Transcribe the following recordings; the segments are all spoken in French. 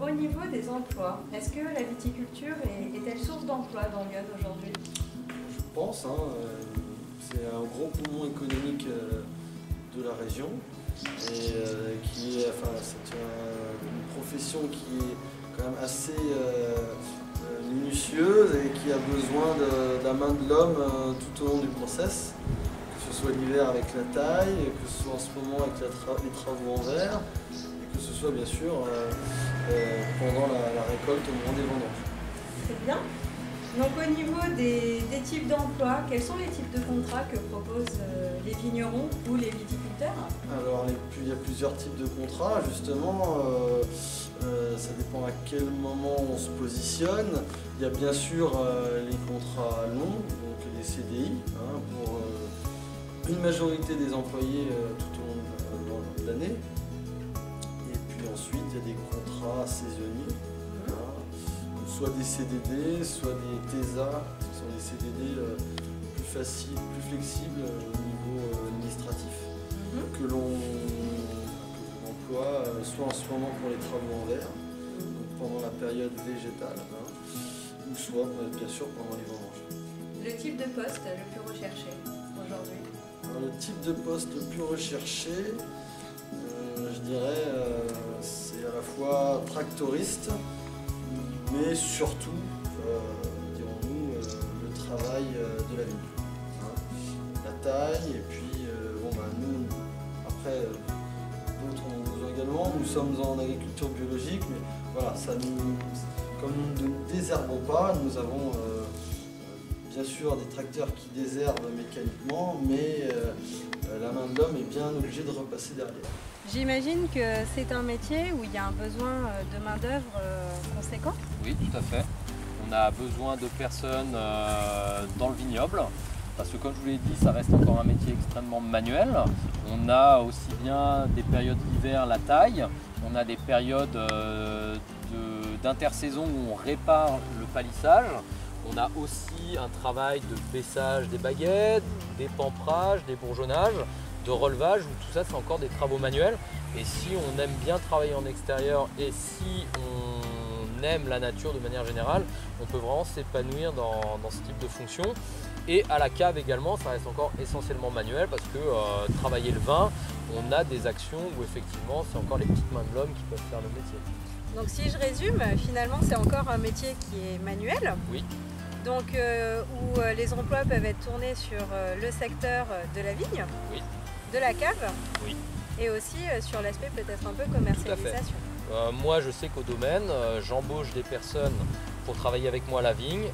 Au niveau des emplois, est-ce que la viticulture est-elle source d'emploi dans Lyon aujourd'hui? Je pense, c'est un gros poumon économique de la région et c'est une profession qui est quand même assez minutieuse et qui a besoin de la main de l'homme tout au long du process, que ce soit l'hiver avec la taille, que ce soit en ce moment avec les travaux en verre et que ce soit bien sûr pendant la récolte au moment des vendanges. Très bien. Donc au niveau des types d'emplois, quels sont les types de contrats que proposent les vignerons ou les viticulteurs? Alors il y a plusieurs types de contrats, justement, ça dépend à quel moment on se positionne. Il y a bien sûr les contrats longs, donc les CDI, pour une majorité des employés tout au long de l'année. Et puis ensuite il y a des contrats saisonniers. Soit des CDD, soit des TESA, ce sont des CDD plus faciles, plus flexibles au niveau administratif, que l'on emploie soit en ce moment pour les travaux en verre, donc pendant la période végétale, ou soit bien sûr pendant les vendanges. Le type de poste le plus recherché aujourd'hui? Le type de poste le plus recherché, je dirais, c'est à la fois tractoriste, mais surtout, dirons-nous, le travail de la vigne. La taille, et puis, nous, après, d'autres en ont besoin également. Nous sommes en agriculture biologique, mais voilà, comme nous ne désherbons pas, nous avons bien sûr des tracteurs qui désherbent mécaniquement, mais la main de l'homme est bien obligée de repasser derrière. J'imagine que c'est un métier où il y a un besoin de main-d'œuvre conséquent. Oui, tout à fait. On a besoin de personnes dans le vignoble, parce que comme je vous l'ai dit, ça reste encore un métier extrêmement manuel. On a aussi bien des périodes d'hiver, la taille, on a des périodes d'intersaison où on répare le palissage. On a aussi un travail de baissage des baguettes, des pamprages, des bourgeonnages, de relevage, où tout ça c'est encore des travaux manuels. Et si on aime bien travailler en extérieur et si on aime la nature de manière générale, on peut vraiment s'épanouir dans ce type de fonction. Et à la cave également, ça reste encore essentiellement manuel parce que travailler le vin, on a des actions où effectivement c'est encore les petites mains de l'homme qui peuvent faire le métier. Donc si je résume, finalement c'est encore un métier qui est manuel. Oui. Donc où les emplois peuvent être tournés sur le secteur de la vigne, oui, de la cave, oui, et aussi sur l'aspect peut-être un peu commercialisation. Moi je sais qu'au domaine, j'embauche des personnes pour travailler avec moi à la vigne,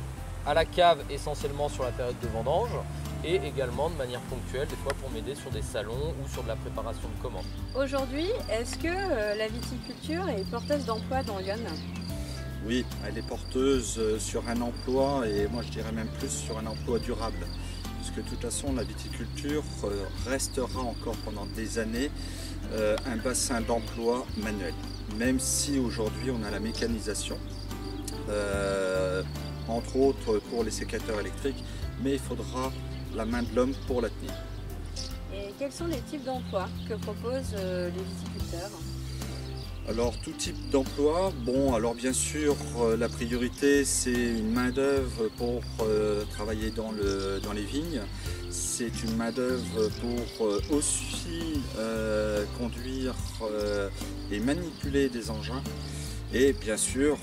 à la cave essentiellement sur la période de vendange et également de manière ponctuelle des fois pour m'aider sur des salons ou sur de la préparation de commandes. Aujourd'hui, est-ce que la viticulture est porteuse d'emploi dans Lyon? Oui, elle est porteuse sur un emploi et moi je dirais même plus sur un emploi durable. Puisque de toute façon la viticulture restera encore pendant des années un bassin d'emploi manuel. Même si aujourd'hui on a la mécanisation, entre autres pour les sécateurs électriques, mais il faudra la main de l'homme pour la tenir. Et quels sont les types d'emplois que proposent les viticulteurs? Alors tout type d'emploi, bon alors bien sûr la priorité c'est une main d'œuvre pour travailler dans les vignes, c'est une main d'œuvre pour aussi conduire et manipuler des engins et bien sûr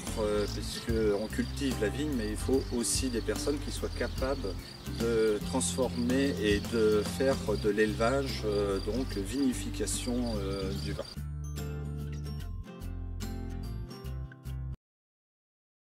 puisqu'on cultive la vigne mais il faut aussi des personnes qui soient capables de transformer et de faire de l'élevage, donc vinification du vin.